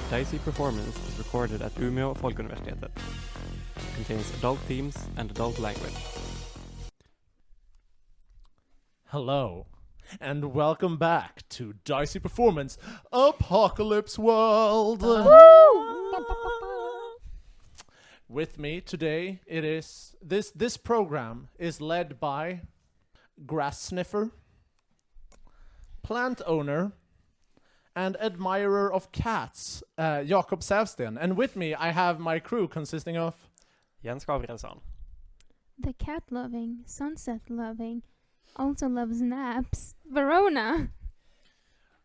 Dicey performance is recorded at Umeå Folkuniversitet. It contains adult themes and adult language. Hello, and welcome back to Dicey Performance Apocalypse World. With me today, it is this program is led by grass sniffer, plant owner, and admirer of cats, Jakob Säfsten. And with me, I have my crew consisting of Jens Gabrielsson. The cat-loving, sunset-loving, also loves naps, Verona.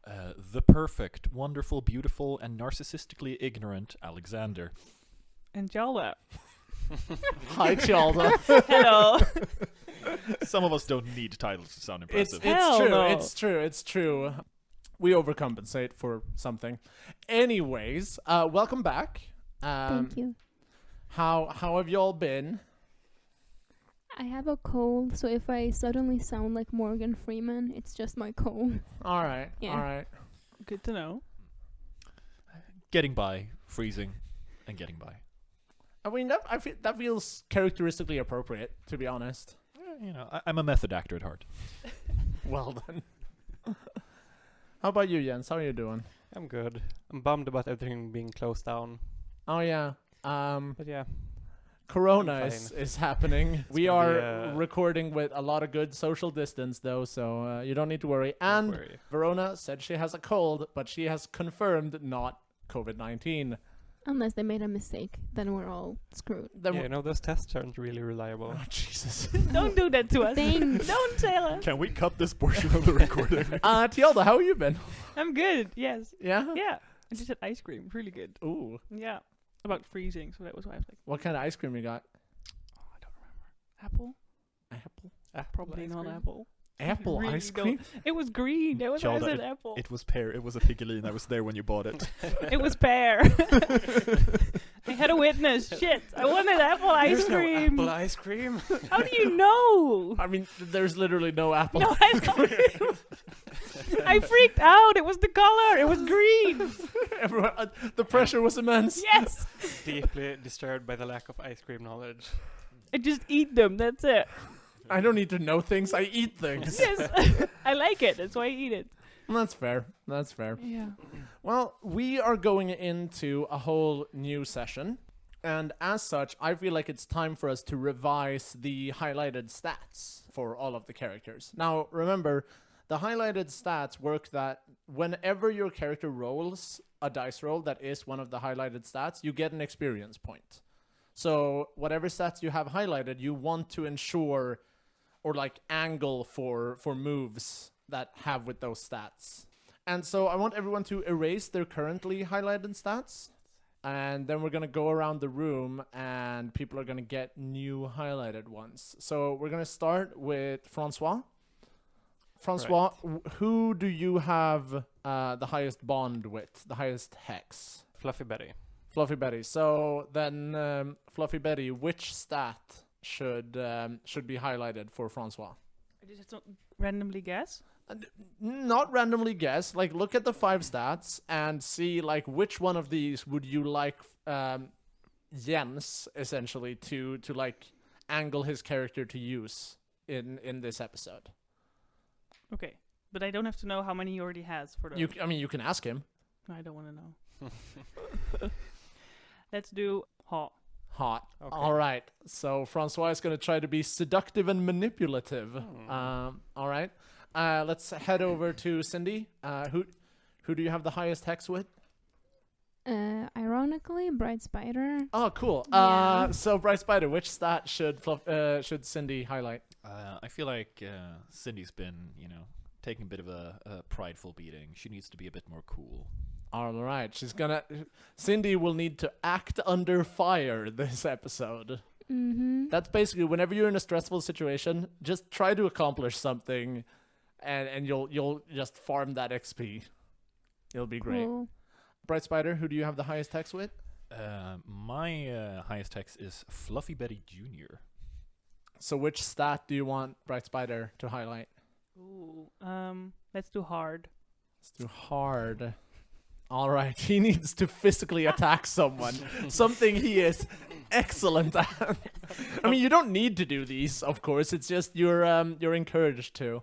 The perfect, wonderful, beautiful, and narcissistically ignorant Alexander. And Tialda. Hi, Tialda. Hello. Some of us don't need titles to sound impressive. It's true. We overcompensate for something. Anyways, welcome back. Thank you. How have y'all been? I have a cold, so if I suddenly sound like Morgan Freeman, it's just my cold. All right. Yeah. All right. Good to know. Getting by, freezing, and getting by. I mean, that feels characteristically appropriate, to be honest. I'm a method actor at heart. Well then. How about you, Jens? How are you doing? I'm good. I'm bummed about everything being closed down. Oh yeah. But yeah. Corona I'm is happening. We gonna are be, recording with a lot of good social distance, though, so you don't need to worry. And Don't worry. Verona said she has a cold, but she has confirmed not COVID-19. Unless they made a mistake, then we're all screwed. Then Yeah, those tests aren't really reliable. Oh, Jesus. Don't do that to us. Thanks. Don't tell us. Can we cut this portion of the recording? Tialda, how have you been? I'm good. Yes. Yeah? Yeah. I just had ice cream. Really good. Ooh. Yeah. About freezing, so that was why I was like, What kind of ice cream you got? oh, I don't remember. Apple? Apple? Probably ice not cream? apple. Apple Really ice don't- cream? It was green. That was why I Tialda, said apple. It was pear. It was a Piggeline. I was there when you bought it. It was pear. I had a witness. Shit. I wanted apple ice cream. Apple ice cream. How do you know? I mean, there's literally no apple. No ice cream. I freaked out. It was the color. It was green. Everyone, the pressure was immense. Yes. Deeply disturbed by the lack of ice cream knowledge. I just eat them. That's it. I don't need to know things. I eat things. Yes. I like it. That's why I eat it. That's fair. That's fair. Yeah. Well, we are going into a whole new session. And as such, I feel like it's time for us to revise the highlighted stats for all of the characters. Now, remember, the highlighted stats work that whenever your character rolls a dice roll that is one of the highlighted stats, you get an experience point. So whatever stats you have highlighted, you want to ensure or like angle for moves that have with those stats. And so I want everyone to erase their currently highlighted stats. And then we're going to go around the room and people are going to get new highlighted ones. So we're going to start with François. François, who do you have the highest bond with, the highest hex? Fluffy Betty. Fluffy Betty. So then, Fluffy Betty, which stat should be highlighted for François? I just have to randomly guess. Not randomly guess. Like, look at the 5 stats and see like which one of these would you like Jens essentially to like angle his character to use in this episode. Okay. But I don't have to know how many he already has for the... You can ask him. No, I don't want to know. Let's do hot. Hot. Okay. All right. So François is going to try to be seductive and manipulative. All right. Let's head over to Cindy. Who do you have the highest hex with? Ironically, Bright Spider. Oh, cool. Yeah. So Bright Spider, which stat should Cindy highlight? I feel like Cindy's been, taking a bit of a prideful beating. She needs to be a bit more cool. All right. Cindy will need to act under fire this episode. Mm-hmm. That's basically whenever you're in a stressful situation, just try to accomplish something, and you'll just farm that XP. It'll be great. Cool. Bright Spider, who do you have the highest hex with? My highest hex is Fluffy Betty Jr. So which stat do you want Bright Spider to highlight? Ooh. Let's do hard. Let's do hard. All right, he needs to physically attack someone, something he is excellent at. I mean, you don't need to do these, of course. It's just you're encouraged to.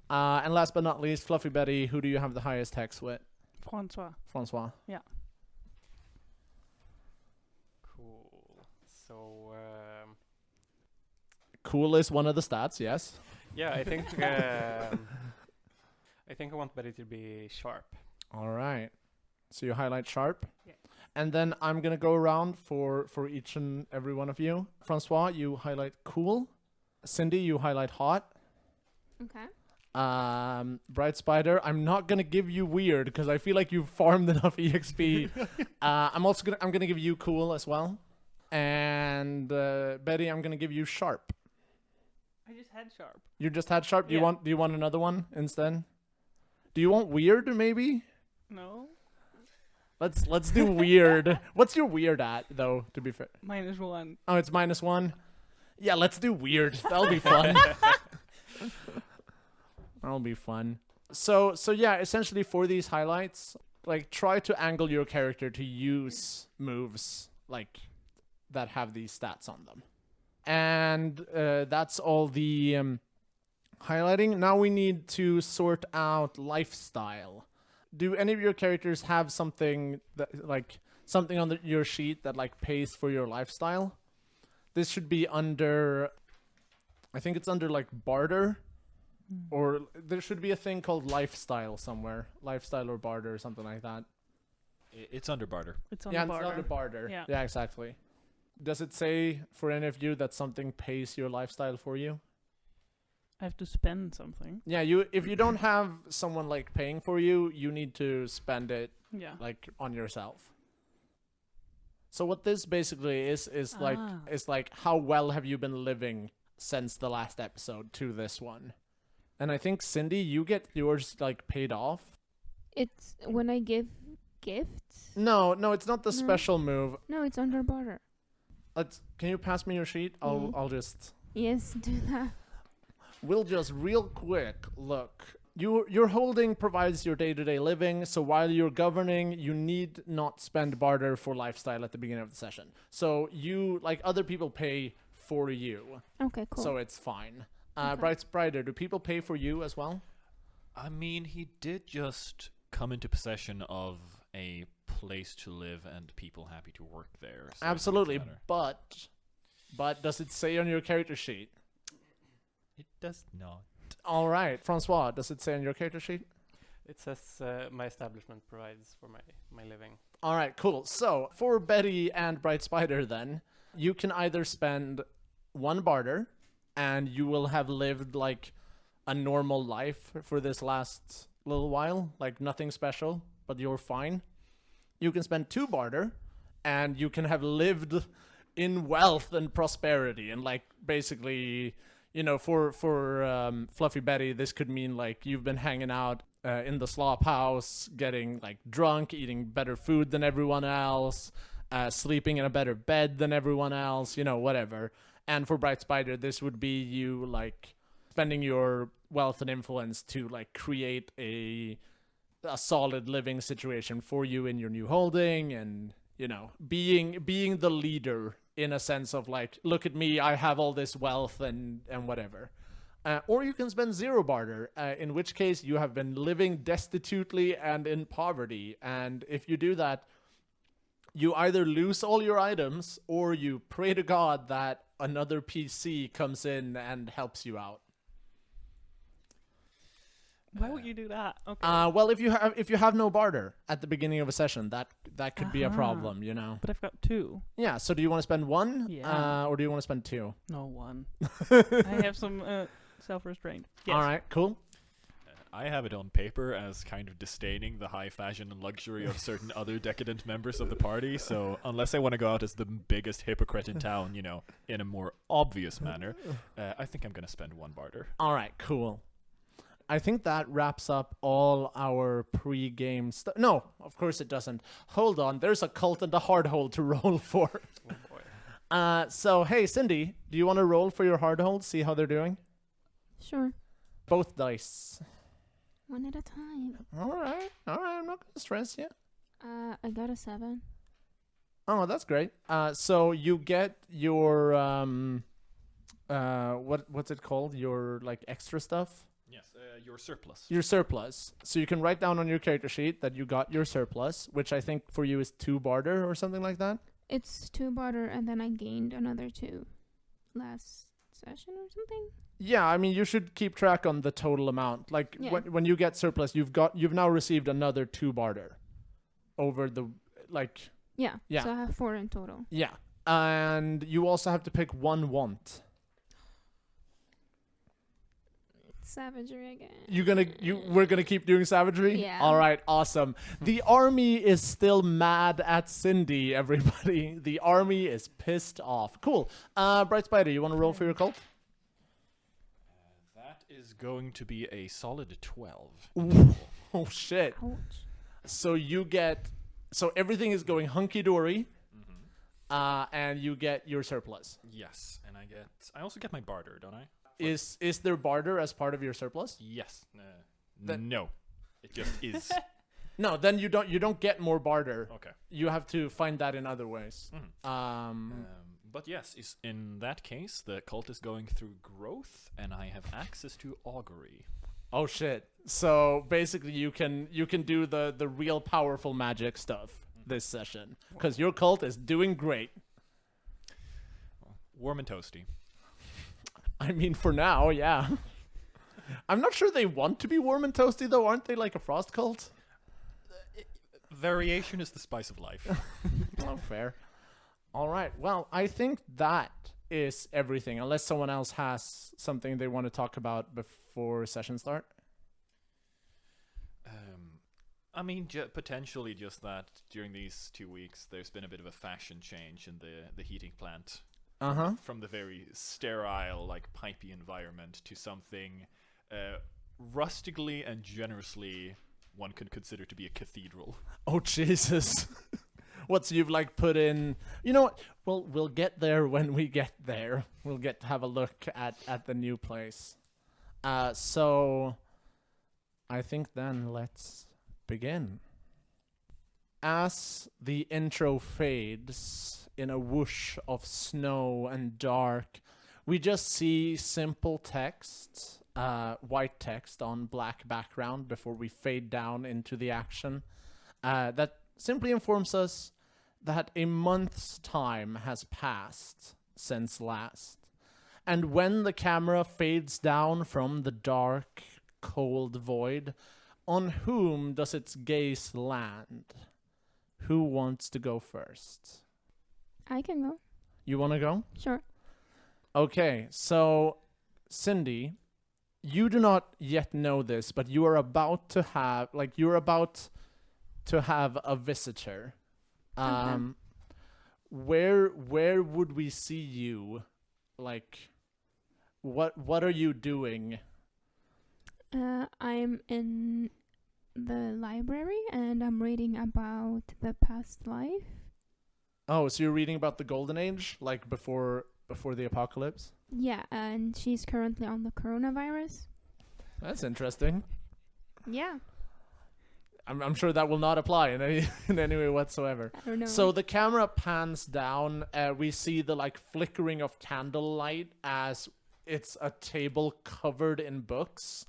And last but not least, Fluffy Betty, who do you have the highest hex with? François. Yeah. Cool. So, Cool is one of the stats, yes. yeah, I think I think I want Betty to be sharp. All right. So you highlight sharp. Yeah. And then I'm going to go around for each and every one of you. François, you highlight cool. Cindy, you highlight hot. Okay. Bright Spider, I'm not going to give you weird because I feel like you've farmed enough EXP. I'm going to give you cool as well. And Betty, I'm going to give you sharp. I just had sharp. You just had sharp. Yeah. Do you want another one instead? Do you want weird maybe? No. Let's do weird. What's your weird at though, to be fair? -1. Oh, it's -1. Yeah, let's do weird. That'll be fun. That'll be fun. So yeah, essentially for these highlights, like try to angle your character to use moves like that have these stats on them. And that's all the highlighting. Now we need to sort out lifestyle. Do any of your characters have something that something on your sheet that like pays for your lifestyle? This should be under, I think it's under like barter, or there should be a thing called lifestyle somewhere, lifestyle or barter or something like that. It's under barter. It's on Yeah, the it's barter. under barter. Yeah. Yeah, exactly. Does it say for any of you that something pays your lifestyle for you? I have to spend something. Yeah, if you don't have someone like paying for you, you need to spend it Yeah. like on yourself. So what this basically is like how well have you been living since the last episode to this one? And I think Cindy, you get yours like paid off. It's when I give gifts. No, it's not the No. special move. No, it's under barter. Can you pass me your sheet? I'll just. Yes, do that. We'll just real quick look. Your holding provides your day-to-day living, so while you're governing, you need not spend barter for lifestyle at the beginning of the session. So you, like other people, pay for you, Okay, cool. so it's fine. Okay. Bright Spider, do people pay for you as well? I mean, he did just come into possession of a place to live and people happy to work there. So I think it's Absolutely, better. but does it say on your character sheet? It does not. All right, François, does it say on your character sheet? It says my establishment provides for my living. All right, cool. So for Betty and Bright Spider, then you can either spend 1 barter, and you will have lived like a normal life for this last little while, like nothing special, but you're fine. You can spend 2 barter, and you can have lived in wealth and prosperity, and like basically. You know, for Fluffy Betty, this could mean like you've been hanging out in the slop house, getting like drunk, eating better food than everyone else, sleeping in a better bed than everyone else, you know, whatever. And for Bright Spider, this would be you like spending your wealth and influence to like create a solid living situation for you in your new holding, and you know, being the leader. In a sense of like, look at me, I have all this wealth and whatever. Or you can spend 0 barter, in which case you have been living destitutely and in poverty. And if you do that, you either lose all your items or you pray to God that another PC comes in and helps you out. Why would you do that? Okay. Well, if you have no barter at the begining of a session, that could be a problem, you know. But I've got 2. Yeah. So do you want to spend 1? Yeah. Or do you want to spend 2? No, 1. I have some self-restraint. Yes. All right. Cool. I have it on paper as kind of disdaining the high fashion and luxury of certain other decadent members of the party, so unless I want to go out as the biggest hypocrite in town, you know, in a more obvious manner, I think I'm going to spend 1 barter. All right. Cool. I think that wraps up all our pre-game stuff. No, of course it doesn't. Hold on. There's a cult and a hard hold to roll for. Oh boy. So, hey, Cindy, do you want to roll for your hard hold? See how they're doing? Sure. Both dice. 1 at a time. All right. I'm not going to stress you. I got a 7. Oh, that's great. So you get your what's it called? Your like extra stuff. Yes, your surplus. Your surplus. So you can write down on your character sheet that you got your surplus, which I think for you is 2 barter or something like that. It's 2 barter, and then I gained another 2 last session or something. Yeah, I mean you should keep track on the total amount. Like Yeah. when you get surplus, you've now received another 2 barter over the like. Yeah. Yeah. So I have 4 in total. Yeah, and you also have to pick 1 want. Savagery again. We're gonna keep doing savagery? Yeah. All right, awesome. The army is still mad at Cindy, everybody. The army is pissed off. Cool. Bright Spider, you want to roll for your cult? That is going to be a solid 12. Oh shit. Ouch. So everything is going hunky-dory, and you get your surplus. Yes, and I also get my barter, don't I? Is there barter as part of your surplus? Yes. Then- No, it just is. No, then you don't get more barter. Okay. You have to find that in other ways. But yes, in that case, the cult is going through growth, and I have access to augury. Oh shit. So basically you can do the real powerful magic stuff this session because your cult is doing great. Warm and toasty. I mean for now, yeah. I'm not sure they want to be warm and toasty though, aren't they like a frost cult? Variation is the spice of life. Oh, fair. All right. Well, I think that is everything unless someone else has something they want to talk about before session start. I mean, potentially just that during these 2 weeks, there's been a bit of a fashion change in the heating plant. From the very sterile, like, pipey environment to something rustically and generously one could consider to be a cathedral. Oh, Jesus. What, so you've, like, put in... You know what? We'll get there when we get there. We'll get to have a look at the new place. So, I think then let's begin. As the intro fades in a whoosh of snow and dark, we just see simple text, white text on black background before we fade down into the action. That simply informs us that a month's time has passed since last. And when the camera fades down from the dark, cold void, on whom does its gaze land? Who wants to go first? I can go. You want to go? Sure. Okay, so Cindy, you do not yet know this, but you are about to have, a visitor. Where would we see you? Like, what are you doing? I'm in the library and I'm reading about the past life. Oh, so you're reading about the Golden Age, like before the apocalypse? Yeah, and she's currently on the coronavirus. That's interesting. Yeah. I'm sure that will not apply in any way whatsoever. I don't know. So the camera pans down. We see the like flickering of candlelight as it's a table covered in books,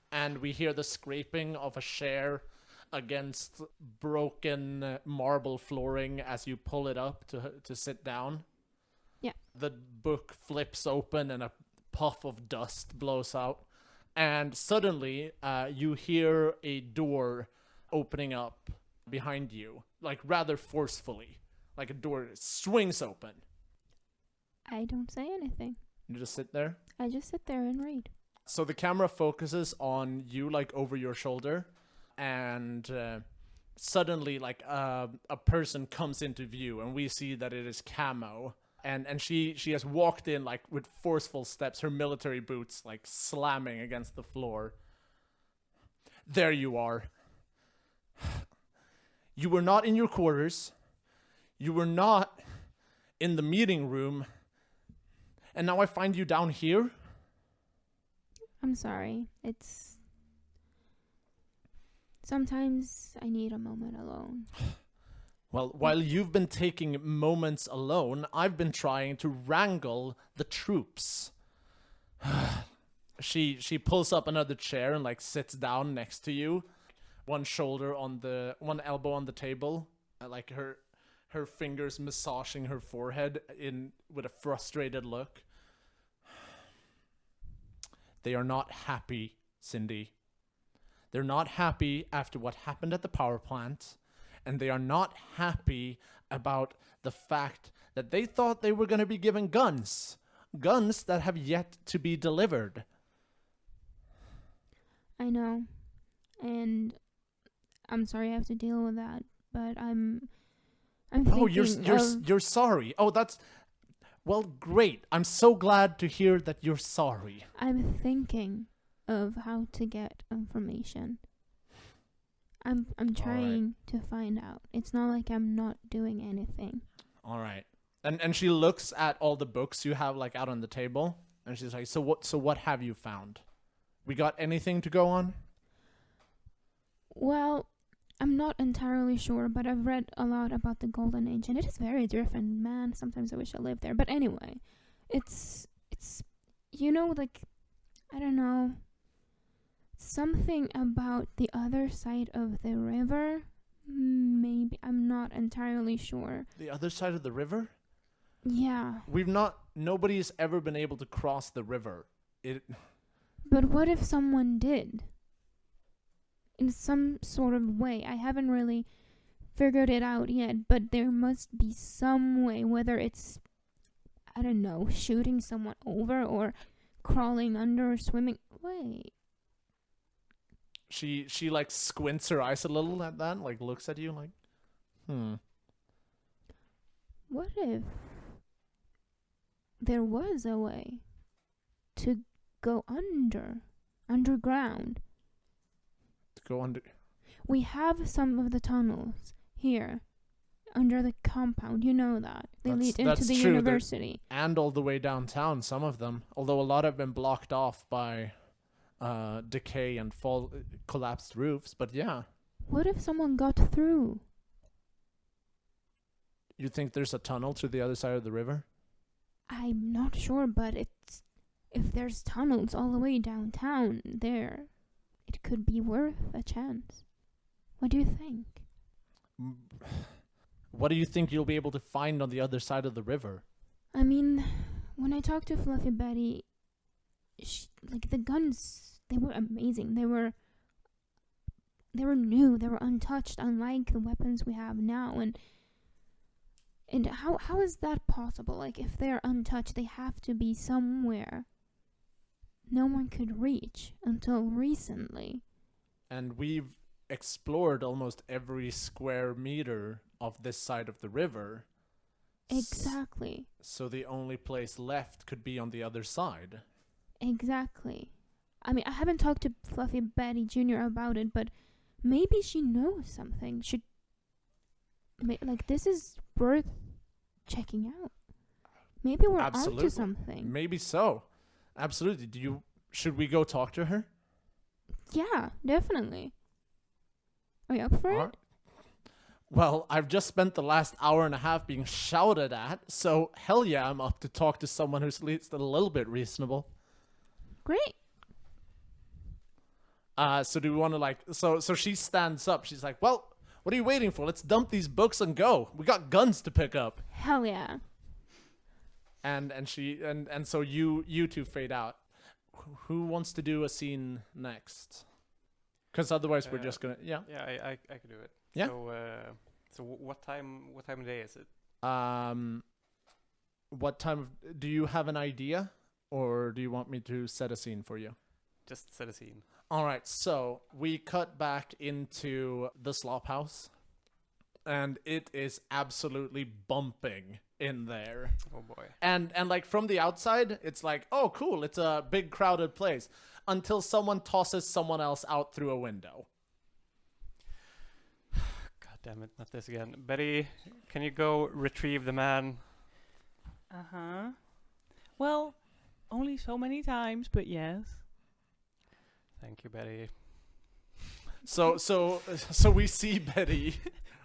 and we hear the scraping of a chair against broken marble flooring as you pull it up to sit down. Yeah. The book flips open and a puff of dust blows out, and suddenly you hear a door opening up behind you, like rather forcefully, like a door swings open. I don't say anything. You just sit there. I just sit there and read. So the camera focuses on you, like over your shoulder, and suddenly like a person comes into view, and we see that it is Camo, and she has walked in like with forceful steps, her military boots like slamming against the floor. There you are. You were not in your quarters. You were not in the meeting room. And now I find you down here? I'm sorry. Sometimes I need a moment alone. Well, while you've been taking moments alone, I've been trying to wrangle the troops. She pulls up another chair and like sits down next to you, one elbow on the table, like her fingers massaging her forehead with a frustrated look. They are not happy, Cindy. They're not happy after what happened at the power plant, and they are not happy about the fact that they thought they were going to be given guns that have yet to be delivered. I know, and I'm sorry I have to deal with that, but I'm Oh, thinking you're sorry. Oh, that's well, great. I'm so glad to hear that you're sorry. I'm thinking of how to get information. I'm trying to find out. It's not like I'm not doing anything. All right. And she looks at all the books you have like out on the table, and she's like, So what have you found? We got anything to go on? Well, I'm not entirely sure, but I've read a lot about the Golden Age, and it is very different. Man, sometimes I wish I lived there. But anyway, it's like, I don't know, something about the other side of the river. Maybe, I'm not entirely sure. The other side of the river? Yeah. Nobody's ever been able to cross the river. But what if someone did? In some sort of way. I haven't really figured it out yet, but there must be some way, whether it's, I don't know, shooting someone over or crawling under or swimming. Wait. She like squints her eyes a little at that, like looks at you like, What if there was a way to go underground? To go under. We have some of the tunnels here under the compound. You know that. They lead into the true. university. And all the way downtown, some of them. Although a lot have been blocked off by decay and collapsed roofs. But yeah. What if someone got through? You think there's a tunnel to the other side of the river? I'm not sure, but if there's tunnels all the way downtown there, it could be worth a chance. What do you think? What do you think you'll be able to find on the other side of the river? I mean, when I talked to Fluffy Betty, the guns, they were amazing. They were new. They were untouched, unlike the weapons we have now. And how is that possible? Like, if they're untouched, they have to be somewhere no one could reach until recently. And we've explored almost every square meter of this side of the river. Exactly. So the only place left could be on the other side. Exactly. I mean, I haven't talked to Fluffy Betty Jr. about it, but maybe she knows something. This is worth checking out. Maybe we're onto something. Maybe so. Absolutely. Should we go talk to her? Yeah, definitely. Are you up for it? Well, I've just spent the last hour and a half being shouted at, so hell yeah, I'm up to talk to someone who's at least a little bit reasonable. Great. So do we want to so she stands up. She's like, well, what are you waiting for? Let's dump these books and go. We got guns to pick up. Hell yeah. And so you two fade out. Who wants to do a scene next? Because otherwise we're just gonna Yeah, I could do it. Yeah. So what time of day is it? What time do you have an idea, or do you want me to set a scene for you? Just set a scene. All right. So we cut back into the slop house, and it is absolutely bumping in there. Oh boy. And like from the outside, it's like, oh cool, it's a big crowded place, until someone tosses someone else out through a window. God damn it, not this again. Betty, can you go retrieve the man? Uh-huh. Well, only so many times, but yes. Thank you, Betty. So we see Betty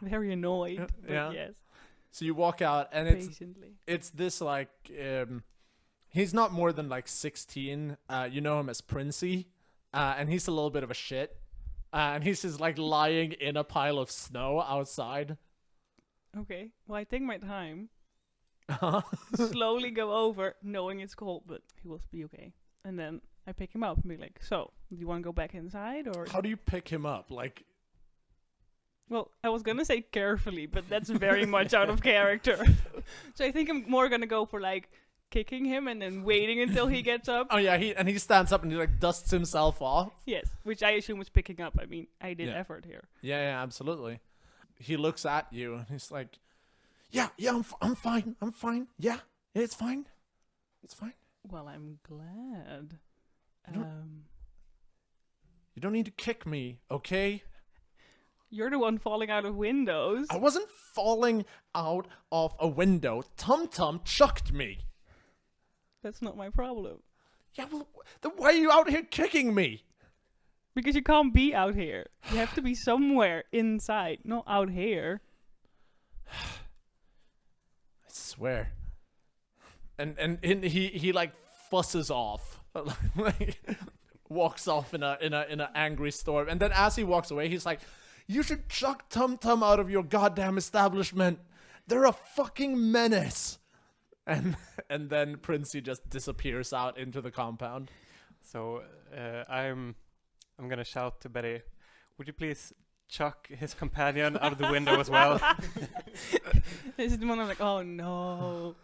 Very annoyed. But Yeah. Yes. So you walk out, and Patiently. it's this like he's not more than like 16. You know him as Princey, and he's a little bit of a shit. And he's just like lying in a pile of snow outside. Okay. Well, I take my time. Slowly go over, knowing it's cold, but he will be okay. And then I pick him up and be like, "So, do you want to go back inside, or?" How do you pick him up? Like, Well, I was gonna say carefully, but that's very much out of character. So I think I'm more gonna go for like kicking him and then waiting until he gets up. oh yeah, he stands up and he like dusts himself off. Yes, which I assume was picking up. I mean, I did Yeah. effort here. Yeah, absolutely. He looks at you and he's like, "Yeah, I'm fine. Yeah, it's fine. It's fine. Well, I'm glad. You You don't need to kick me, okay? You're the one falling out of windows. I wasn't falling out of a window. Tum Tum chucked me. That's not my problem. Yeah, well, then why are you out here kicking me? Because you can't be out here. You have to be somewhere inside, not out here. I swear. And he like fusses off, like walks off in a angry storm. And then as he walks away, he's like, "You should chuck Tum Tum out of your goddamn establishment. They're a fucking menace." And then Princey just disappears out into the compound. So I'm gonna shout to Betty, "Would you please chuck his companion out of the window as well?" This is the one I'm like, oh no.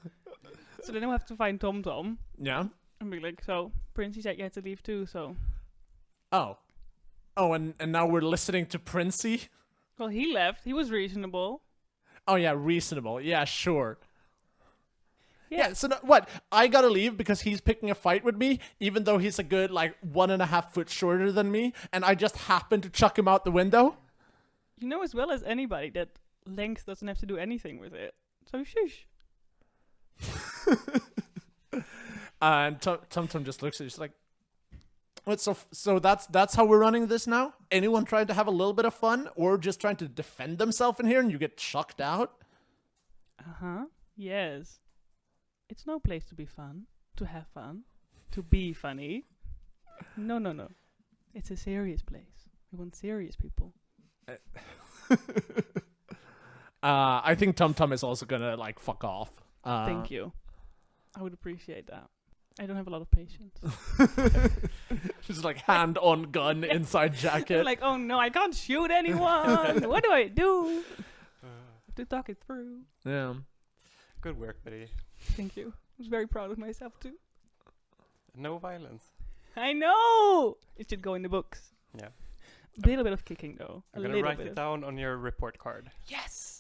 So then I have to find Tom Tom Yeah. and be like, so Princey said you had to leave too, so. Oh, and now we're listening to Princey? Well, he left. He was reasonable. Oh yeah, reasonable. Yeah, sure. Yeah. Yeah, so what? I gotta leave because he's picking a fight with me, even though he's a good, 1.5 foot shorter than me, and I just happen to chuck him out the window? You know as well as anybody that length doesn't have to do anything with it. So shush. And Tum Tum just looks at you, she's like, "What? So that's how we're running this now? Anyone trying to have a little bit of fun, or just trying to defend themselves in here, and you get chucked out?" Uh-huh. Yes. It's no place to be fun, to have fun, to be funny. No. It's a serious place. We want serious people. I think Tum Tum is also gonna fuck off. Thank you. I would appreciate that. I don't have a lot of patience. She's like hand on gun inside jacket. Like, oh no, I can't shoot anyone. What do I do? Have to talk it through. Yeah. Good work, Betty. Thank you. I was very proud of myself too. No violence. I know! It should go in the books. Yeah. A little bit of kicking though. I'm A gonna little write bit. it down on your report card. Yes!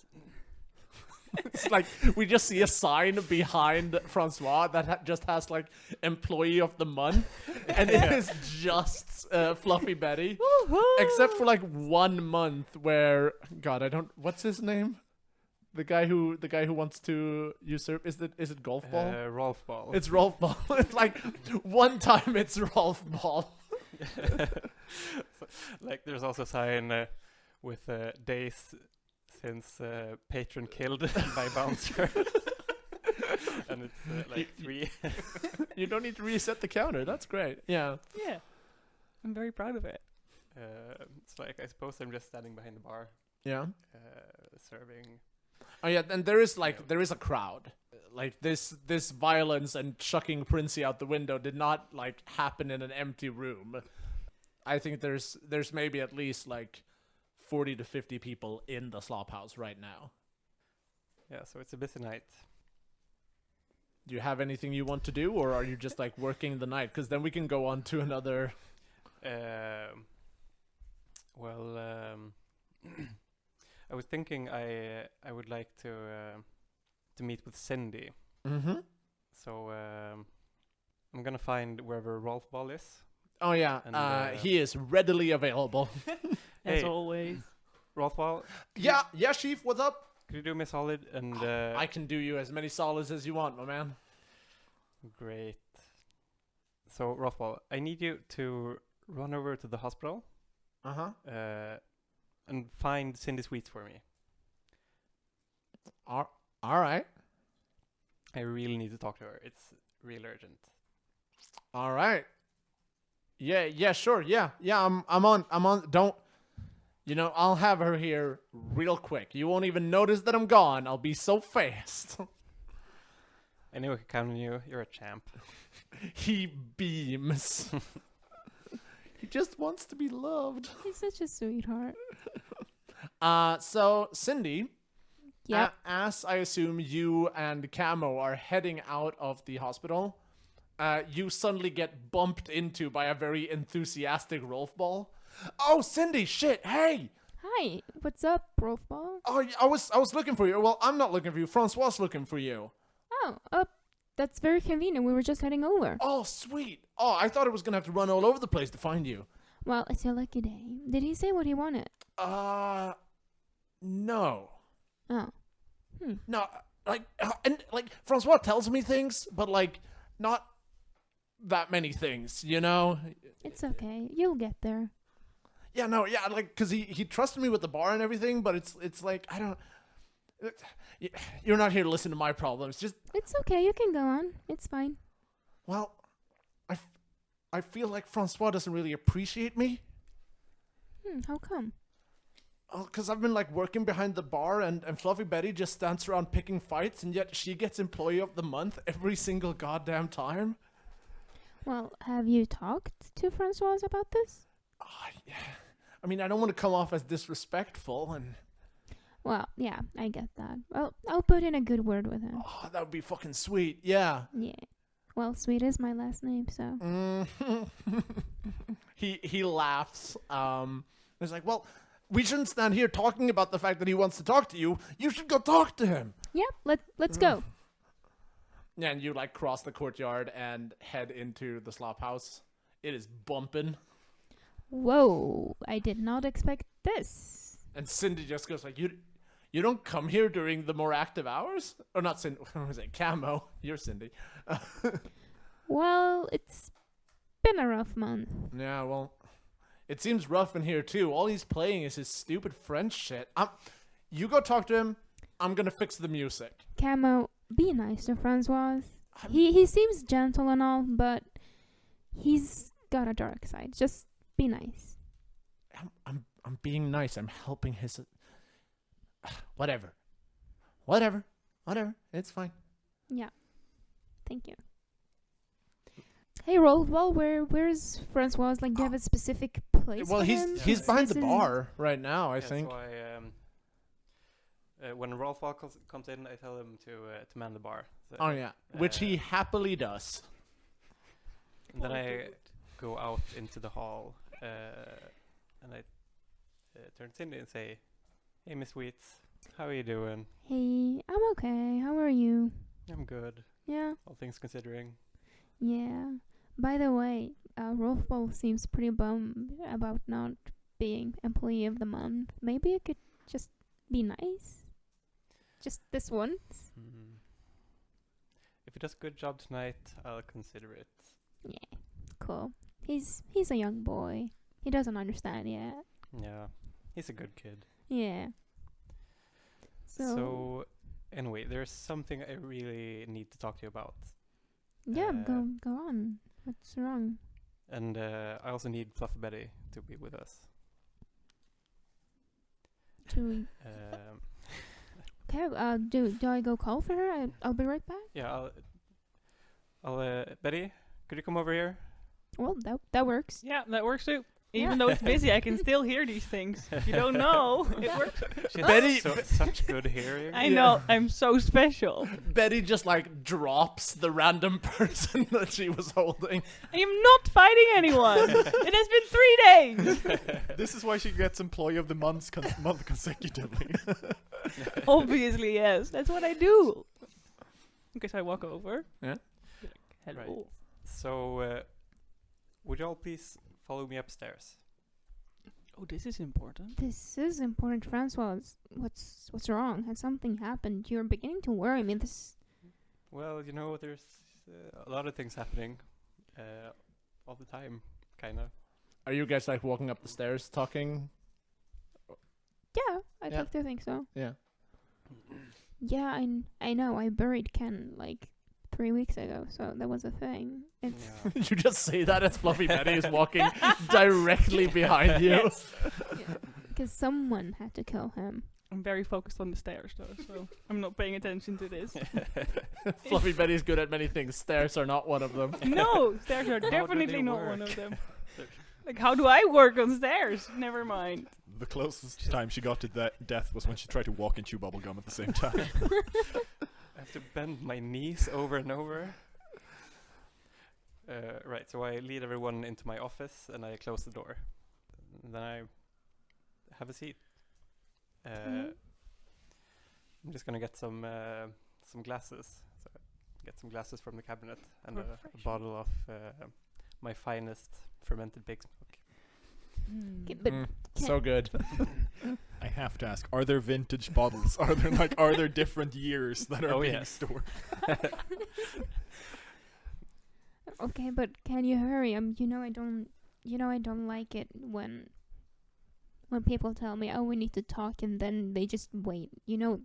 It's like we just see a sign behind François that just has employee of the month, and it is just Fluffy Betty, Woohoo! except for 1 month where what's his name? The guy who wants to usurp, is it Golf Ball? Rolf Ball. It's Rolf Ball. It's one time it's Rolf Ball. So, there's also a sign with days since patron killed by bouncer. And it's 3. You don't need to reset the counter. That's great. Yeah. Yeah. I'm very proud of it. It's I suppose I'm just standing behind the bar, Yeah. serving. Oh yeah, and there is a crowd. This violence and chucking Princey out the window did not happen in an empty room. I think there's maybe at least 40 to 50 people in the slop house right now. Yeah, so it's a busy night. Do you have anything you want to do, or are you just working the night? Because then we can go on to another. I was thinking I would like to meet with Cindy. Mm-hmm. So I'm gonna find wherever Rolf Ball is. Oh yeah, And, he is readily available. As Hey. always. Rolf Ball, Yeah, Chief, what's up? could you do me a solid? And I can do you as many solids as you want, my man. great. So Rolf Ball, I need you to run over to the hospital Uh-huh. and find Cindy Sweets for me. All right. I really need to talk to her. It's real urgent. All right. Yeah, sure. Yeah. I'm on. Don't. I'll have her here real quick. You won't even notice that I'm gone. I'll be so fast. I knew I could count on you. You're a champ. He beams. He just wants to be loved. He's such a sweetheart. So Cindy. Yeah. As I assume you and Camo are heading out of the hospital, you suddenly get bumped into by a very enthusiastic Rolf Ball. Oh, Cindy, shit, hey! Hi. What's up, Rolf Ball? Oh, I was looking for you. Well, I'm not looking for you. François looking for you. Oh, that's very convenient. We were just heading over. Oh, sweet. Oh, I thought I was gonna have to run all over the place to find you. Well, it's your lucky day. Did he say what he wanted? No. Oh. No, and François tells me things, but not that many things, It's okay. You'll get there. Yeah, no, yeah, cause he trusted me with the bar and everything, but it's like I don't. You're not here to listen to my problems. Just It's okay. You can go on. It's fine. well, I feel like François doesn't really appreciate me. How come? Oh, cause I've been working behind the bar, and Fluffy Betty just stands around picking fights, and yet she gets Employee of the Month every single goddamn time. Well, have you talked to François about this? Yeah. I mean, I don't want to come off as disrespectful, and Well, yeah, I get that. Well, I'll put in a good word with him. that would be fucking sweet. Yeah. Yeah. Well, Sweet is my last name, so. He laughs. He's like, well, we shouldn't stand here talking about the fact that he wants to talk to you. You should go talk to him. Yep, let's go. Yeah, and you cross the courtyard and head into the slop house. It is bumping. Whoa, I did not expect this. And Cindy just goes you don't come here during the more active hours? Or not Cindy, what was it? Camo. You're Cindy. Well, it's been a rough month. Yeah, well, it seems rough in here too. All he's playing is his stupid French shit. You go talk to him. I'm gonna fix the music. Camo, be nice to François. He seems gentle and all, but he's got a dark side. Just be nice. I'm being nice. I'm helping his. Whatever. It's fine. Yeah. Thank you. Hey, Rolf, well, where's François? Do you have a specific place Well, for him? he's behind the This is- bar right now. I think. So when Rolf comes in, I tell him to man the bar. So, Oh yeah, which he happily does. And then I go out into the hall, and I turn to Cindy and say, "Hey, Miss Wheats, how are you doing?" Hey, I'm okay. How are you? I'm good, Yeah. all things considering. Yeah. By the way, Rolf Ball seems pretty bummed about not being Employee of the Month. Maybe you could just be nice? Just this once? If he does a good job tonight, I'll consider it. Yeah. Cool. He's a young boy. He doesn't understand yet. Yeah, he's a good kid. Yeah. So anyway, there's something I really need to talk to you about. Yeah, go on. What's wrong? And I also need Fluffy Betty to be with us. To okay. Do I go call for her? I'll be right back. Yeah, I'll Betty, could you come over here? Well, that works. Yeah, that works too. Yeah. Even though it's busy, I can still hear these things. You don't know. It works. She Betty- has such good hearing. I know. I'm so special. Betty just drops the random person that she was holding. I am not fighting anyone. It has been 3 days. This is why she gets Employee of the Month consecutively. Obviously, yes. That's what I do. Okay, so I walk over. Yeah. Be like, hello. Right. So, would you all please follow me upstairs? Oh, this is important. This is important, François. What's wrong? Has something happened? You're beginning to worry me. This. Well, there's a lot of things happening all the time, kind of. Are you guys walking up the stairs talking? Yeah, I'd Yeah. like to think so. Yeah. Yeah, I know. I buried Ken like 3 weeks ago, so that was a thing. It's Yeah. You just say that as Fluffy Betty is walking directly behind you. because someone had to kill him. I'm very focused on the stairs though, so I'm not paying attention to this. Fluffy Betty's good at many things. Stairs are not one of them. No, stairs are How do definitely they not work? one of them. Like, how do I work on stairs? Never mind. The closest time she got to that death was when she tried to walk and chew bubblegum at the same time. I have to bend my knees over and over. Right, so I lead everyone into my office and I close the door. Then I have a seat. I'm just gonna get some glasses. So get some glasses from the cabinet and a bottle of my finest fermented pig smoke. Okay, but So good. I have to ask, are there vintage bottles? Are there different years that are being yes. stored? okay, but can you hurry? I don't like it when people tell me, "Oh, we need to talk," and then they just wait.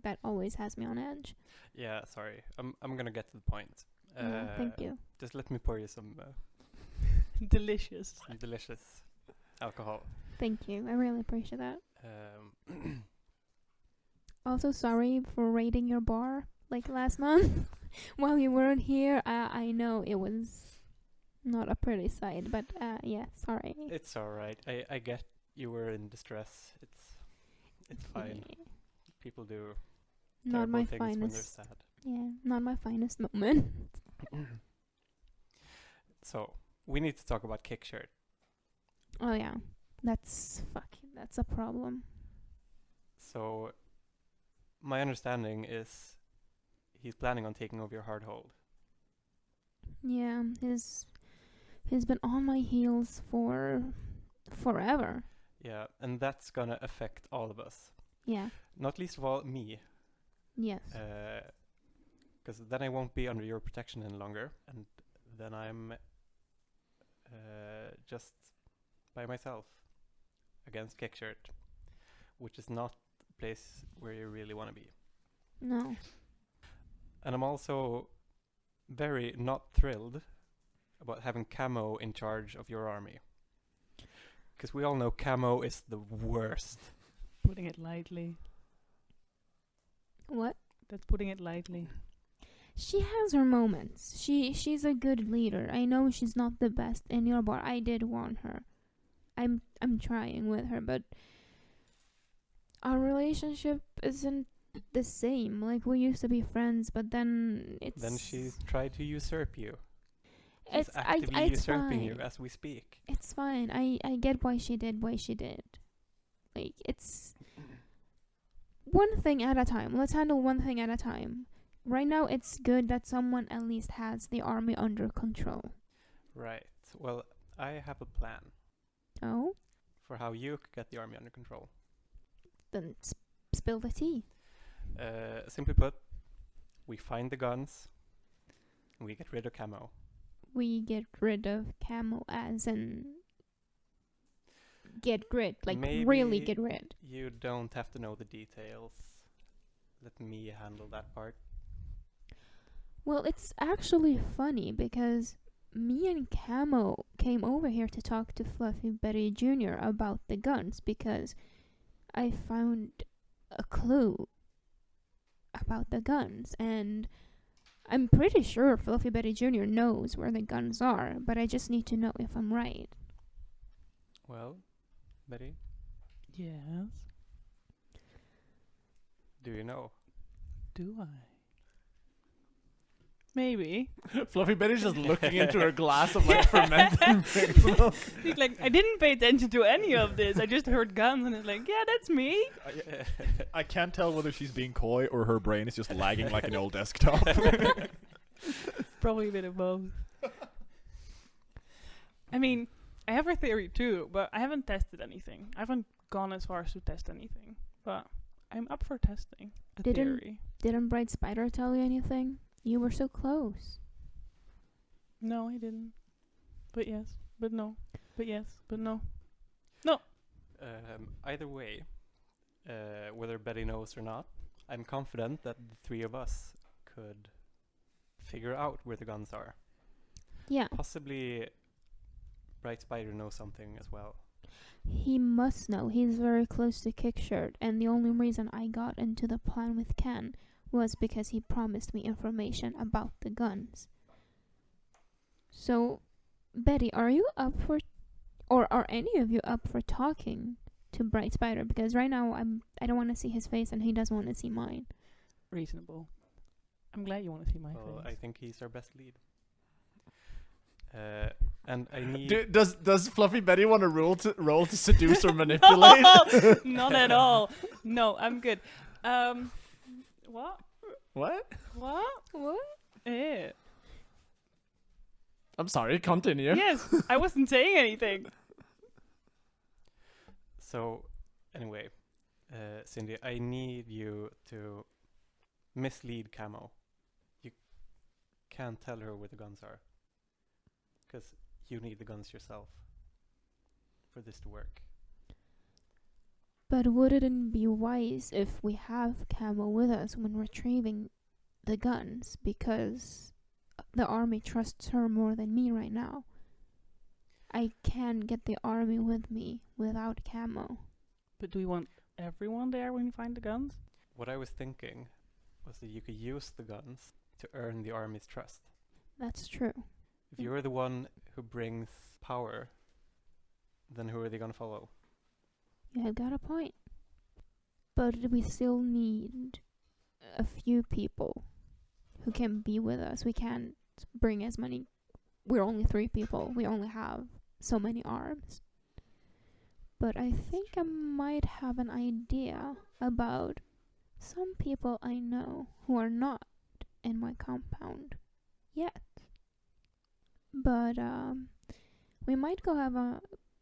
That always has me on edge. Yeah, sorry. I'm gonna get to the point. Thank you. Just let me pour you some Delicious. delicious alcohol. Thank you. I really appreciate that. Um, Also, sorry for raiding your bar like last month while you weren't here. I know it was not a pretty sight, but yeah, sorry. it's all right. I get you were in distress. It's fine. Yeah. People do Not terrible my things when they're finest. sad. Yeah, not my finest moment. So we need to talk about Kickshirt. Oh yeah, that's a problem. So my understanding is he's planning on taking over your hard hold. Yeah, he's been on my heels for forever. Yeah, and that's gonna affect all of us. Yeah. Not least of all me, Yes. because then I won't be under your protection any longer, and then I'm just by myself against Kickshirt, which is not the place where you really want to be. No. And I'm also very not thrilled about having Camo in charge of your army. Because we all know Camo is the worst. Putting it lightly. What? That's putting it lightly. She has her moments. She's a good leader. I know she's not the best in your bar. I did warn her. I'm trying with her, but our relationship isn't the same. Like, we used to be friends, but then it's... Then she's tried to usurp you. She's It's actively it's usurping you fine. as we speak. It's fine. I get why she did what she did. Like, it's one thing at a time. Let's handle one thing at a time. Right now, it's good that someone at least has the army under control. Right. Well, I have a plan Oh? for how you could get the army under control. Then spill the tea. Simply put, we find the guns, and we get rid of Camo. We get rid of Camo as in... Get rid. Like, really Maybe get rid. You don't have to know the details. Let me handle that part. Well, it's actually funny because me and Camo came over here to talk to Fluffy Betty Jr. about the guns because I found a clue about the guns, and I'm pretty sure Fluffy Betty Jr. knows where the guns are, but I just need to know if I'm right. Well, Betty, Yes. do you know? Do I? Maybe. Fluffy Betty's just looking into her glass of like fermented pig milk. She's like, I didn't pay attention to any of this. I just heard guns and it's like, yeah, that's me. I can't tell whether she's being coy or her brain is just lagging like an old desktop. Probably a bit of both. I mean, I have a theory too, but I haven't tested anything. I haven't gone as far as to test anything, but I'm up for testing a theory. Didn't Bright Spider tell you anything? You were so close. No, I didn't. But yes, but no. But yes, but no. Either way, whether Betty knows or not, I'm confident that the three of us could figure out where the guns are. Yeah, Possibly Bright Spider knows something as well. he must know. He's very close to Kickshirt, and the only reason I got into the plan with Ken was because he promised me information about the guns. So, Betty, are you up for, or are any of you up for talking to Bright Spider? Because right now I don't want to see his face, and he doesn't want to see mine. Reasonable. I'm glad you want to see my Well, I face. think he's our best lead. And I need... Does Fluffy Betty want to roll to seduce or manipulate? Not at all. No, I'm good. What? What? What? What? Eh. I'm sorry, continue. Yes, I wasn't saying anything. So, anyway, Cindy, I need you to mislead Camo. You can't tell her where the guns are. Because you need the guns yourself for this to work. But wouldn't it be wise if we have Camo with us when retrieving the guns? Because the army trusts her more than me right now. I can't get the army with me without Camo. But do we want everyone there when we find the guns? What I was thinking was that you could use the guns to earn the army's trust. That's true. If you're the one who brings power, then who are they going to follow? You have got a point. But we still need a few people who can be with us. We can't bring as many. We're only 3 people. We only have so many arms. But I think I might have an idea about some people I know who are not in my compound yet. But we might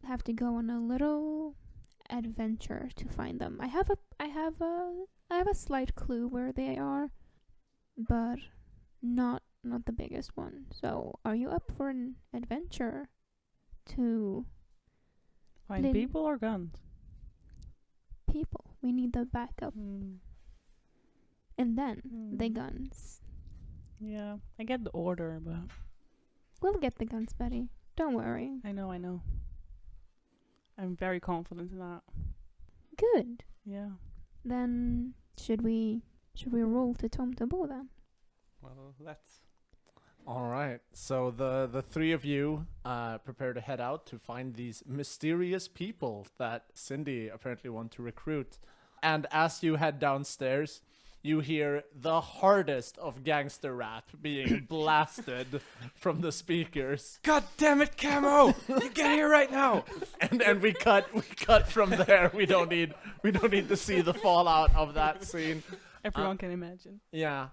have to go on a little adventure to find them. I have a slight clue where they are, but not the biggest one. So, are you up for an adventure to Find Linn. people or guns? people? We need the backup, Hmm. and then the Hmm. guns. Yeah, I get the order, but We'll get the guns, Betty. Don't worry. I know. I'm very confident in that. Good. Yeah. Then should we roll to Tom Tabo then? Well, let's. All right. So the 3 of you prepare to head out to find these mysterious people that Cindy apparently want to recruit. And as you head downstairs, you hear the hardest of gangster rap being blasted from the speakers. God damn it, Camo! You get here right now! And we cut from there. We don't need to see the fallout of that scene. Everyone can imagine. Yeah.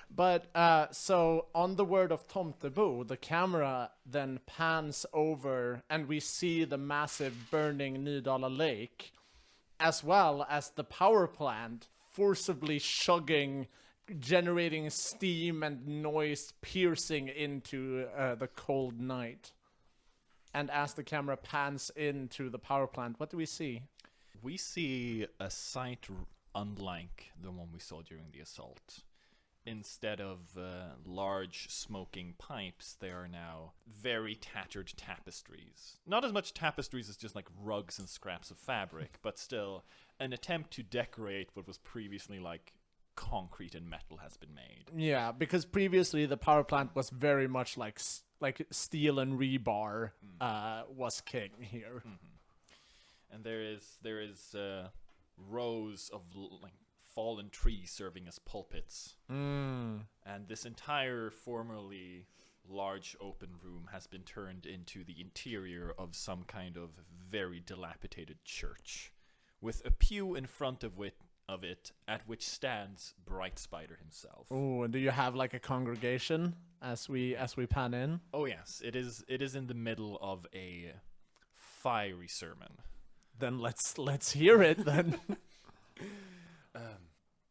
But so on the word of Tomtebo, the camera then pans over and we see the massive burning Nydala Lake, as well as the power plant forcibly chugging, generating steam and noise piercing into the cold night. And as the camera pans into the power plant, what do we see? We see a sight unlike the one we saw during the assault. Instead of large smoking pipes, there are now very tattered tapestries. Not as much tapestries as just like rugs and scraps of fabric, but still an attempt to decorate what was previously like concrete and metal has been made. Yeah, because previously the power plant was very much like steel and rebar was king here. Mm-hmm. And there is rows of like fallen trees serving as pulpits. And this entire formerly large open room has been turned into the interior of some kind of very dilapidated church, with a pew in front of it at which stands Bright Spider himself. Oh, and do you have like a congregation as we pan in? Oh yes, it is in the middle of a fiery sermon. Then let's hear it then.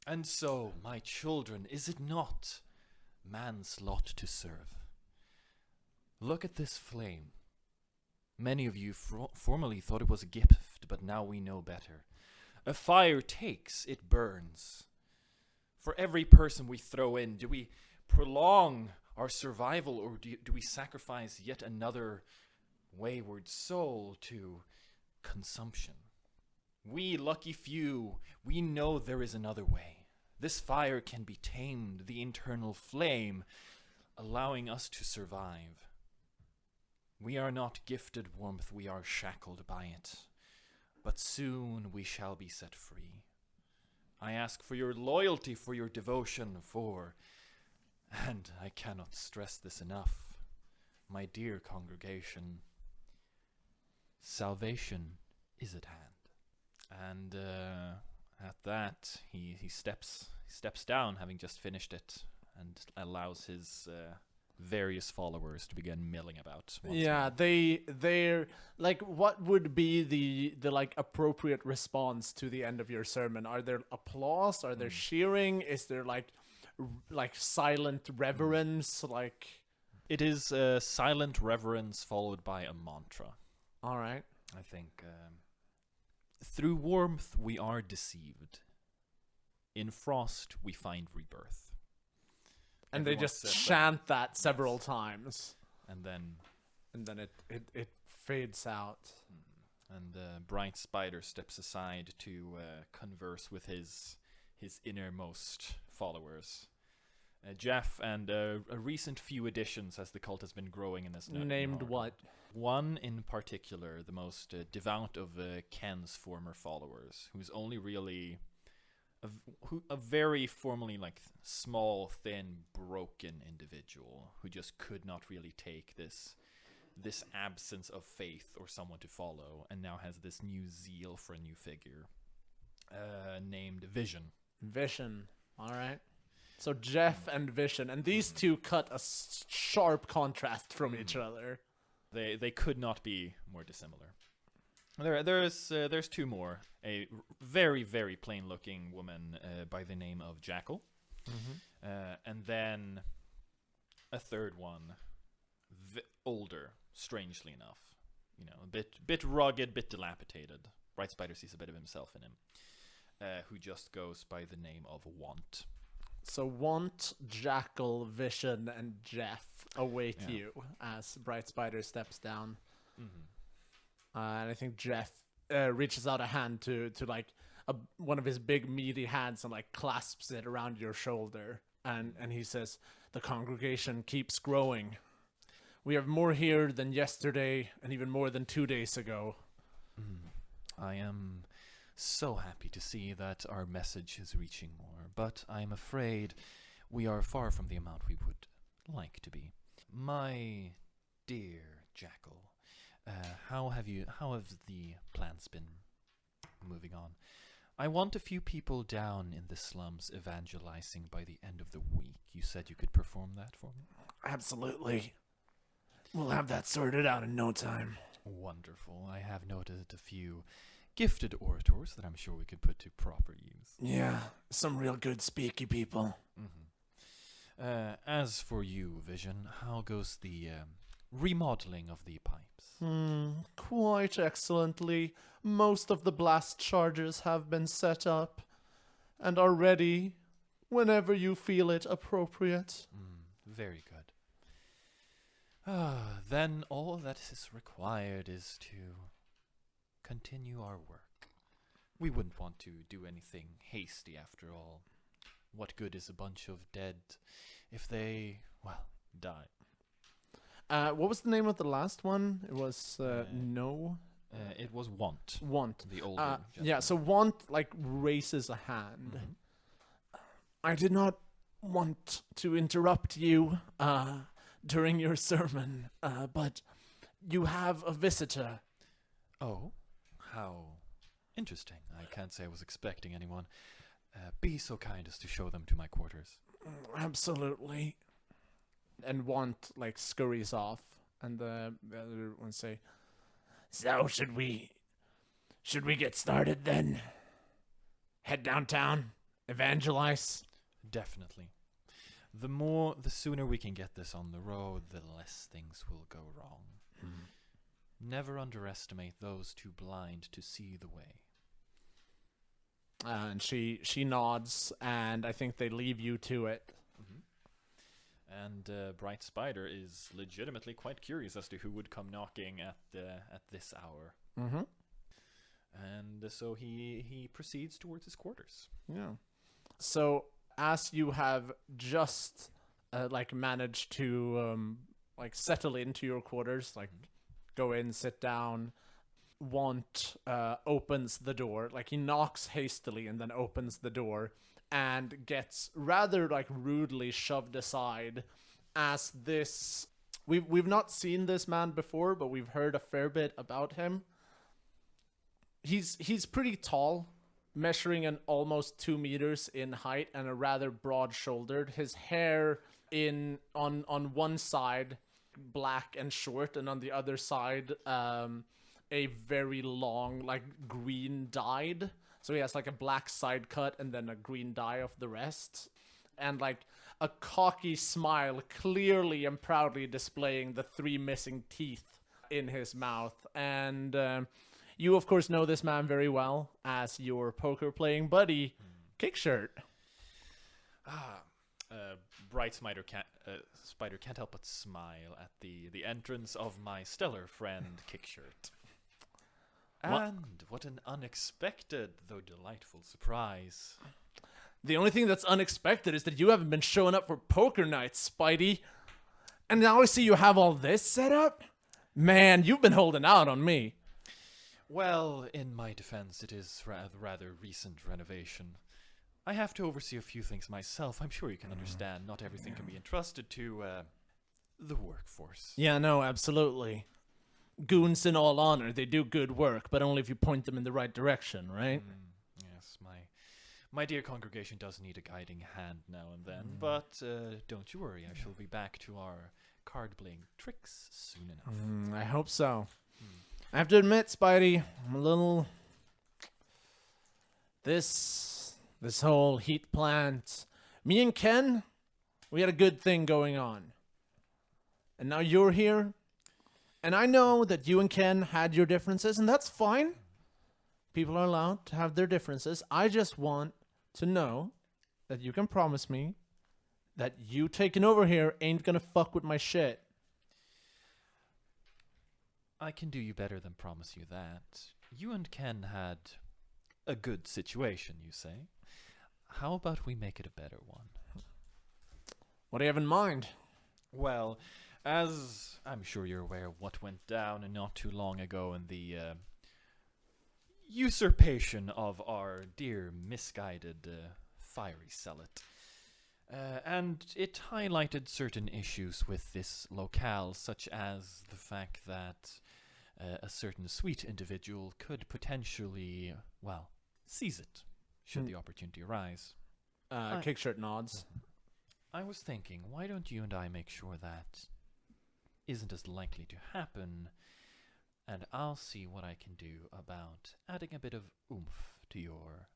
And so, my children, is it not man's lot to serve? Look at this flame. Many of you formerly thought it was a gift, but now we know better. A fire takes, it burns. For every person we throw in, do we prolong our survival, or do we sacrifice yet another wayward soul to consumption? We lucky few, we know there is another way. This fire can be tamed, the internal flame, allowing us to survive. We are not gifted warmth, we are shackled by it. But soon we shall be set free. I ask for your loyalty, for your devotion, and I cannot stress this enough, my dear congregation, salvation is at hand. And at that, he steps down, having just finished it, and allows his various followers to begin milling about. Yeah, they're like, what would be the like appropriate response to the end of your sermon? Are there applause? Are there cheering? Is there like silent reverence? Like, it is silent reverence followed by a mantra. All right. I think through warmth we are deceived. In frost we find rebirth. And Everyone they just said chant that several times, and then it fades out. And Bright Spider steps aside to converse with his innermost followers. Jeff and a recent few additions as the cult has been growing in this network. Named what? One in particular, the most devout of Ken's former followers, who's only really a very formally like small, thin, broken individual who just could not really take this absence of faith or someone to follow, and now has this new zeal for a new figure named Vision. Vision. All right. So Jeff and Vision, and these two cut a sharp contrast from each other. They could not be more dissimilar. There's two more. A very, very plain-looking woman by the name of Jakob, and then a third one, older, strangely enough. You know, a bit rugged, bit dilapidated. Bright Spider sees a bit of himself in him, who just goes by the name of Want. So Want, Jackal, Vision, and Jeff await you as Bright Spider steps down. And I think Jeff reaches out a hand to like one of his big meaty hands and like clasps it around your shoulder. And he says, the congregation keeps growing. We have more here than yesterday and even more than 2 days ago. I am so happy to see that our message is reaching more, but I'm afraid we are far from the amount we would like to be. My dear Jackal, how have the plans been moving on? I want a few people down in the slums evangelizing by the end of the week. You said you could perform that for me? Absolutely. We'll have that sorted out in no time. Wonderful. I have noted a few gifted orators that I'm sure we could put to proper use. Yeah, some real good speaky people. As for you, Vision, how goes the remodeling of the pipes? Quite excellently. Most of the blast charges have been set up and are ready whenever you feel it appropriate. Very good. Then all that is required is to continue our work. We wouldn't want to do anything hasty after all. What good is a bunch of dead if they, die? What was the name of the last one? It was No. It was Want. Want. The older. Yeah. So Want like raises a hand. I did not want to interrupt you during your sermon, but you have a visitor. Oh, how interesting. I can't say I was expecting anyone. Be so kind as to show them to my quarters. Absolutely. And Want like scurries off, and the other one say, "So should we get started then? Head downtown, evangelize." Definitely. The sooner we can get this on the road, the less things will go wrong. Never underestimate those too blind to see the way. And she nods, and I think they leave you to it. And Bright Spider is legitimately quite curious as to who would come knocking at this hour. Mm-hmm. And so he proceeds towards his quarters. Yeah. So as you have just managed to settle into your quarters, go in, sit down, Want opens the door. He knocks hastily and then opens the door and gets rather rudely shoved aside as this. We've not seen this man before, but we've heard a fair bit about him. He's pretty tall, measuring an almost 2 meters in height and a rather broad-shouldered. His hair on one side black and short, and on the other side a very long green dyed. So he has a black side cut and then a green dye of the rest, and a cocky smile, clearly and proudly displaying the 3 missing teeth in his mouth. And you, of course, know this man very well as your poker-playing buddy, Kickshirt. Bright Spider can't help but smile at the entrance of my stellar friend, Kickshirt. And what an unexpected, though delightful surprise. The only thing that's unexpected is that you haven't been showing up for poker nights, Spidey. And now I see you have all this set up? Man, you've been holding out on me. Well, in my defense, it is rather recent renovation. I have to oversee a few things myself. I'm sure you can understand. Not everything can be entrusted to the workforce. Yeah, no, absolutely. Goons in all honor, they do good work, but only if you point them in the right direction, right? Yes, my dear congregation does need a guiding hand now and then, but don't you worry, I shall be back to our card-playing tricks soon enough. I hope so. I have to admit, Spidey, I'm a little... This whole heat plant... Me and Ken, we had a good thing going on. And now you're here, and I know that you and Ken had your differences, and that's fine. People are allowed to have their differences. I just want to know that you can promise me that you taking over here ain't gonna fuck with my shit. I can do you better than promise you that. You and Ken had a good situation, you say? How about we make it a better one? What do you have in mind? Well, as I'm sure you're aware of what went down not too long ago in the usurpation of our dear misguided fiery zealot. And it highlighted certain issues with this locale, such as the fact that a certain sweet individual could potentially, seize it, should the opportunity arise. Kickshirt nods. I was thinking, why don't you and I make sure that isn't as likely to happen, and I'll see what I can do about adding a bit of oomph to your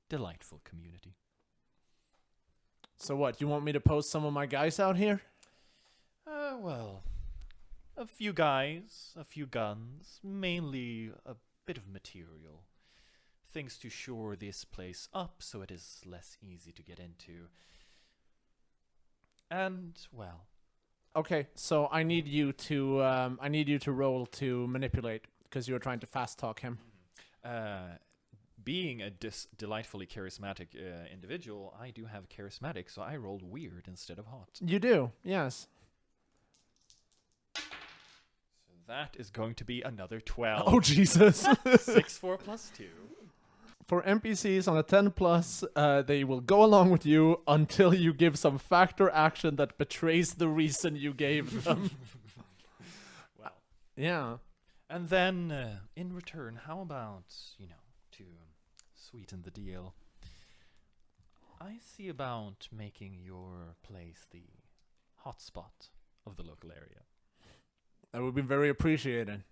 delightful community. So what, you want me to post some of my guys out here? A few guys, a few guns, mainly a bit of material. Things to shore this place up so it is less easy to get into. And, Okay, so I need you to roll to manipulate, because you were trying to fast talk him. Being a delightfully charismatic individual, I do have charismatic, so I rolled weird instead of hot. You do, yes. So that is going to be another 12. Oh, Jesus. 6, 4 plus 2. For NPCs on a 10+, they will go along with you until you give some fact or action that betrays the reason you gave them. Yeah. And then, in return, how about, to sweeten the deal, I see about making your place the hotspot of the local area. That would be very appreciated.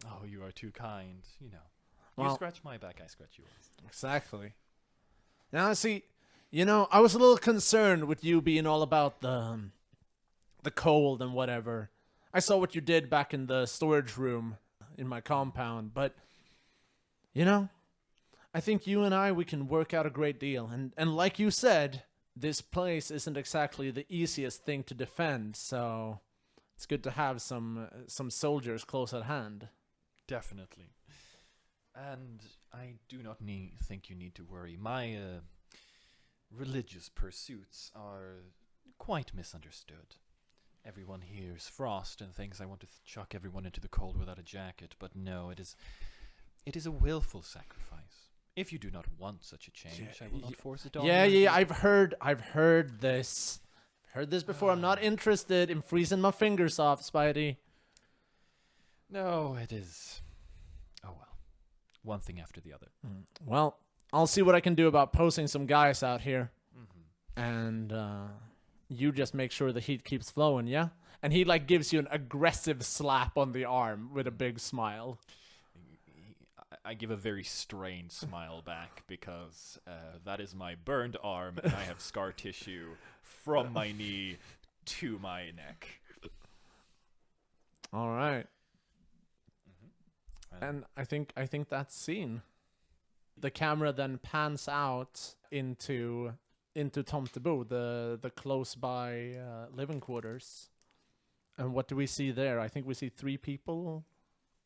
Oh, you are too kind, Well, you scratch my back, I scratch yours. Exactly. Now, see, I was a little concerned with you being all about the cold and whatever. I saw what you did back in the storage room in my compound, but, I think you and I, we can work out a great deal. And like you said, this place isn't exactly the easiest thing to defend, so it's good to have some soldiers close at hand. Definitely. And I do not think you need to worry. My religious pursuits are quite misunderstood. Everyone hears frost and thinks I want to chuck everyone into the cold without a jacket, but no, it is a willful sacrifice. If you do not want such a change, I will not force it on you. Yeah, I've heard this. I've heard this before. I'm not interested in freezing my fingers off, Spidey. No, it is. Oh well. One thing after the other. Well, I'll see what I can do about posting some guys out here. Mm-hmm. And you just make sure the heat keeps flowing, yeah? And he like gives you an aggressive slap on the arm with a big smile. I give a very strained smile back because that is my burned arm and I have scar tissue from my knee to my neck. All right. Mm-hmm. And I think that's scene. The camera then pans out into Tomtebo, the close by living quarters. And what do we see there? I think we see 3 people.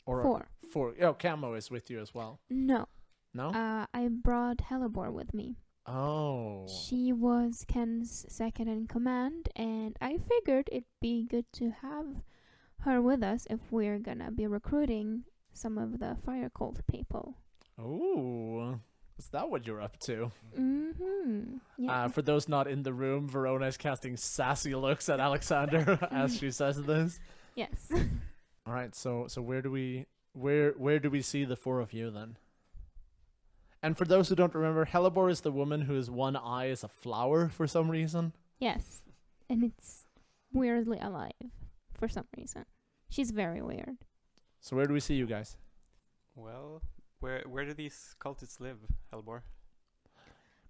Or 4. Oh, Camo is with you as well. No. No? I brought Hellebore with me. Oh. She was Ken's second in command, and I figured it'd be good to have her with us if we're gonna be recruiting some of the fire cult people. Oh. Is that what you're up to? Mm-hmm. Yeah. For those not in the room, Verona is casting sassy looks at Alexander as she says this. Yes. All right, so where do we see the 4 of you then? And for those who don't remember, Hellebore is the woman whose one eye is a flower for some reason. Yes. And it's weirdly alive for some reason. She's very weird. So where do we see you guys? Well, where do these cultists live, Hellebore?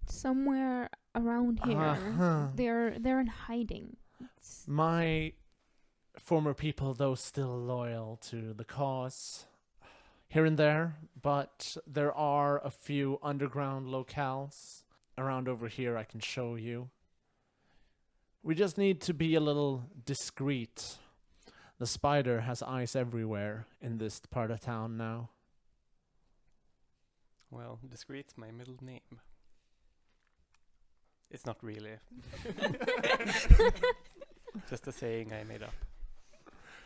Somewhere around here. Uh-huh. They're in hiding. My former people, though, still loyal to the cause here and there, but there are a few underground locales around over here I can show you. We just need to be a little discreet. The spider has eyes everywhere in this part of town now. Well, discreet's my middle name. It's not really. Just a saying I made up.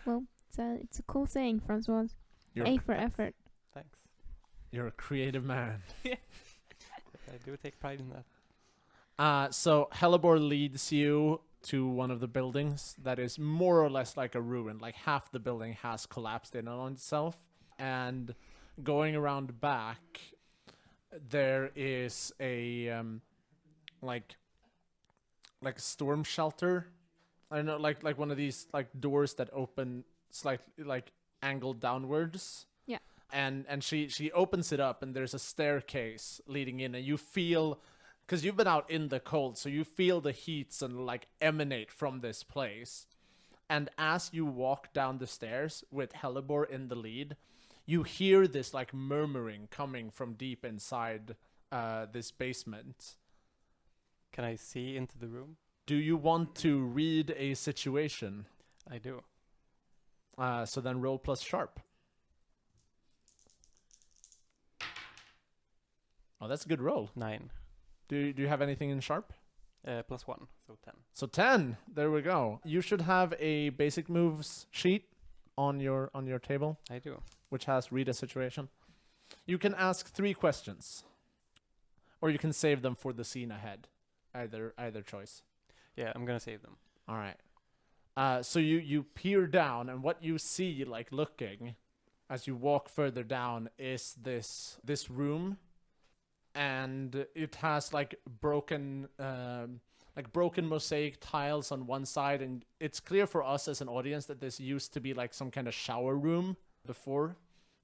Well, it's a cool saying, François. A for effort. Thanks. You're a creative man. I do take pride in that. So Hellebore leads you to one of the buildings that is more or less like a ruin. Like half the building has collapsed in on itself. And going around back, there is a like a storm shelter. I don't know, like one of these like doors that open slightly like angled downwards. Yeah. And she opens it up and there's a staircase leading in and you feel, because you've been out in the cold, so you feel the heats and like emanate from this place. And as you walk down the stairs with Hellebore in the lead, you hear this like murmuring coming from deep inside this basement. Can I see into the room? Do you want to read a situation? I do. So then roll plus sharp. Oh, that's a good roll. 9. Do you have anything in sharp? +1, so 10. So 10. There we go. You should have a basic moves sheet on your table, I do. which has read a situation. You can ask 3 questions, or you can save them for the scene ahead. Either choice. Yeah, I'm gonna save them. All right. So you peer down, and what you see, like looking, as you walk further down, is this room, and it has like broken mosaic tiles on one side, and it's clear for us as an audience that this used to be like some kind of shower room before,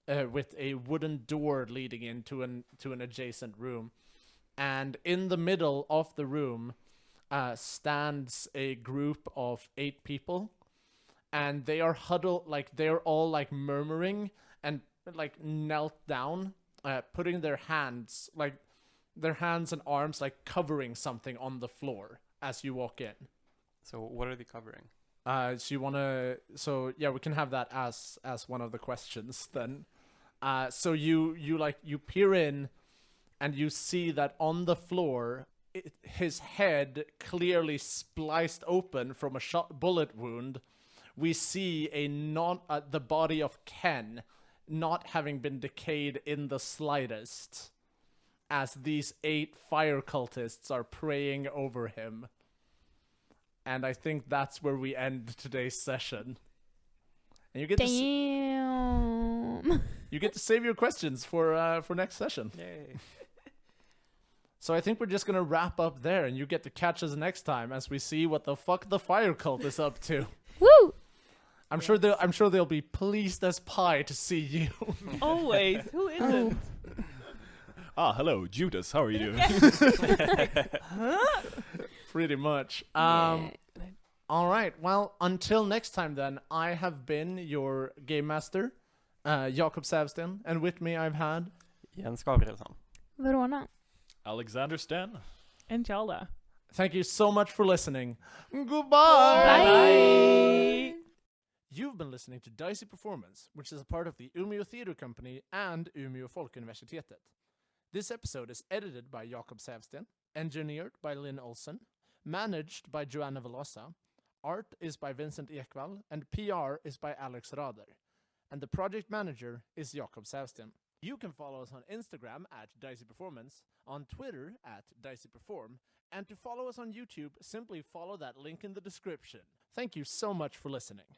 with a wooden door leading into an adjacent room, and in the middle of the room stands a group of 8 people, and they are huddled, like they're all like murmuring and like knelt down putting their hands and arms like covering something on the floor as you walk in. So what are they covering? We can have that as one of the questions then. So you peer in and you see that on the floor, his head clearly spliced open from a bullet wound. We see the body of Ken not having been decayed in the slightest, as these 8 fire cultists are praying over him. And I think that's where we end today's session. And you get Damn. you get to save your questions for next session. Yay. So I think we're just gonna wrap up there, and you get to catch us next time as we see what the fuck the fire cult is up to. Woo! I'm sure they'll be pleased as pie to see you. Always. Who isn't? Hello, Judas. How are you doing? Pretty much. Yeah. All right. Well, until next time then, I have been your game master, Jakob Säfsten, and with me I've had Jens Gabrielsson. Verona. Alexander Sten. And Tialda. Thank you so much for listening. Goodbye. Bye. You've been listening to Dicey Performance, which is a part of the Umeå Theatre Company and Umeå Folkuniversitet. This episode is edited by Jakob Säfsten, engineered by Linn Olsson, managed by Joana Velosa, art is by Vincent Ekwall, and PR is by Alex Rader. And the project manager is Jakob Säfsten. You can follow us on Instagram at Dicey Performance, on Twitter at Dicey Perform, and to follow us on YouTube, simply follow that link in the description. Thank you so much for listening.